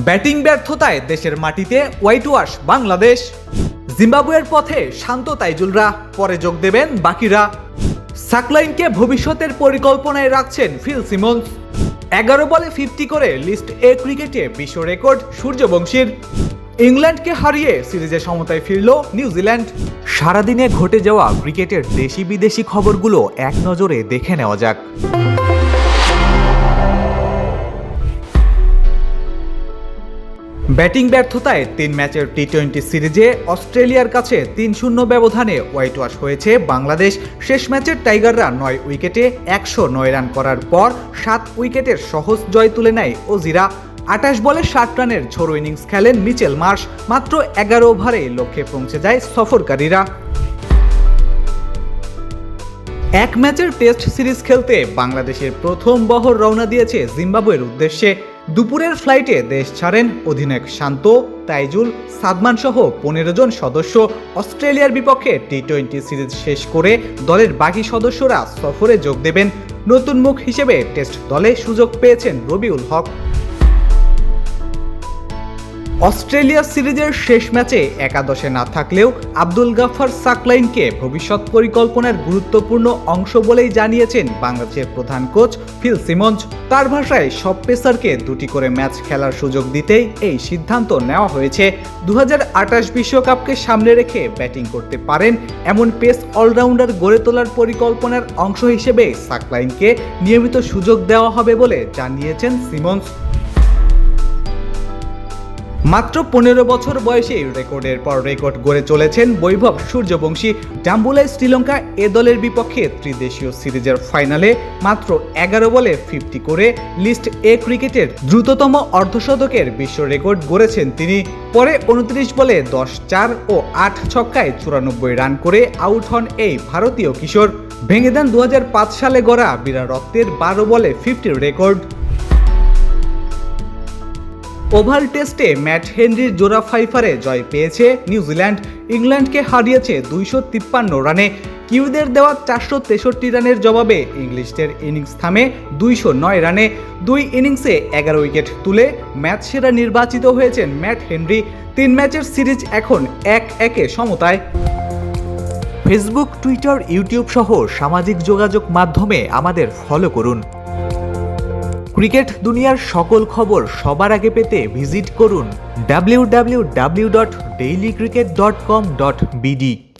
Batting ব্যর্থতায় দেশের মাটিতে হোয়াইট ওয়াশ বাংলাদেশ। জিম্বাবুয়ের পথে শান্ত তাইজুলরা, পরে যোগ দেবেন বাকিরা। সাকলাইনকে ভবিষ্যতের পরিকল্পনায় রাখছেন ফিল সিমন্স। 11 বলে 50 করে লিস্ট এ ক্রিকেটে বিশ্ব রেকর্ড সূর্যবংশীর। ইংল্যান্ডকে হারিয়ে সিরিজে সমতায় ফিরল নিউজিল্যান্ড। সারাদিনে ঘটে যাওয়া ক্রিকেটের দেশি বিদেশি খবরগুলো এক নজরে দেখে নেওয়া যাক। ব্যাটিং ব্যর্থতায় 3 ম্যাচের টি-20 সিরিজে অস্ট্রেলিয়ার কাছে 3-0 ব্যবধানে হোয়াইট ওয়াশ হয়েছে বাংলাদেশ। শেষ ম্যাচের টাইগাররা 9 উইকেটে 109 রান করার পর 7 উইকেটের সহজ জয় তুলে নেয় অজিরা। 28 বলে 60 রানের ঝোড়ো ইনিংস খেলেন মিচেল মার্শ। মাত্র 11 ওভারে লক্ষ্যে পৌঁছে যায় সফরকারীরা। এক ম্যাচের টেস্ট সিরিজ খেলতে বাংলাদেশের প্রথম বহর রওনা দিয়েছে জিম্বাবুয়ের উদ্দেশ্যে। দুপুরের ফ্লাইটে দেশ ছাড়েন অধিনায়ক শান্ত, তাইজুল, সাদমান সহ 15 জন সদস্য। অস্ট্রেলিয়ার বিপক্ষে টি-20 সিরিজ শেষ করে দলের বাকি সদস্যরা সফরে যোগ দেবেন। নতুন মুখ হিসেবে টেস্ট দলে সুযোগ পেয়েছেন রবিউল হক। অস্ট্রেলিয়া সিরিজের শেষ ম্যাচে একাদশে না থাকলেও আব্দুল গাফফার সাকলাইনকে ভবিষ্যৎ পরিকল্পনার গুরুত্বপূর্ণ অংশ বলেই জানিয়েছেন বাংলাদেশের প্রধান কোচ ফিল সিমন্স। তার ভাষায় সব পেসারকে 2টি করে ম্যাচ খেলার সুযোগ দিতেই এই সিদ্ধান্ত নেওয়া হয়েছে। 2028 বিশ্বকাপকে সামনে রেখে ব্যাটিং করতে পারেন এমন পেস অলরাউন্ডার গড়ে তোলার পরিকল্পনার অংশ হিসেবে সাকলাইনকে নিয়মিত সুযোগ দেওয়া হবে বলে জানিয়েছেন সিমন্স। মাত্র 15 বছর বয়সে রেকর্ডের পর রেকর্ড গড়ে চলেছেন বৈভব সূর্যবংশী। ডাম্বুলায় শ্রীলঙ্কা এ দলের বিপক্ষে ত্রিদেশীয় সিরিজের ফাইনালে মাত্র 11 বলে 50 করে লিস্ট এ ক্রিকেটের দ্রুততম অর্ধশতকের বিশ্ব রেকর্ড গড়েছেন তিনি। পরে 29 বলে 10, 4 ও 8 ছক্কায় 94 রান করে আউট হন এই ভারতীয় কিশোর। ভেঙে দেন 2005 সালে গড়া বীরারত্নের 12 বলে 50 রেকর্ড। ওভাল টেস্টে ম্যাট হেনরির জোড়া ফাইফারে জয় পেয়েছে নিউজিল্যান্ড। ইংল্যান্ডকে হারিয়েছে 253 রানে। কিউদের দেওয়া 463 রানের জবাবে ইংলিশদের ইনিংস থামে 209 রানে। 2 ইনিংসে 11 উইকেট তুলে ম্যাচ সেরা নির্বাচিত হয়েছেন ম্যাট হেনরি। 3 ম্যাচের সিরিজ এখন 1-1 সমতায়। ফেসবুক, টুইটার, ইউটিউব সহ সামাজিক যোগাযোগ মাধ্যমে আমাদের ফলো করুন। ক্রিকেট দুনিয়ার সকল খবর সবার আগে পেতে ভিজিট করুন www.dailycricket.com.bd।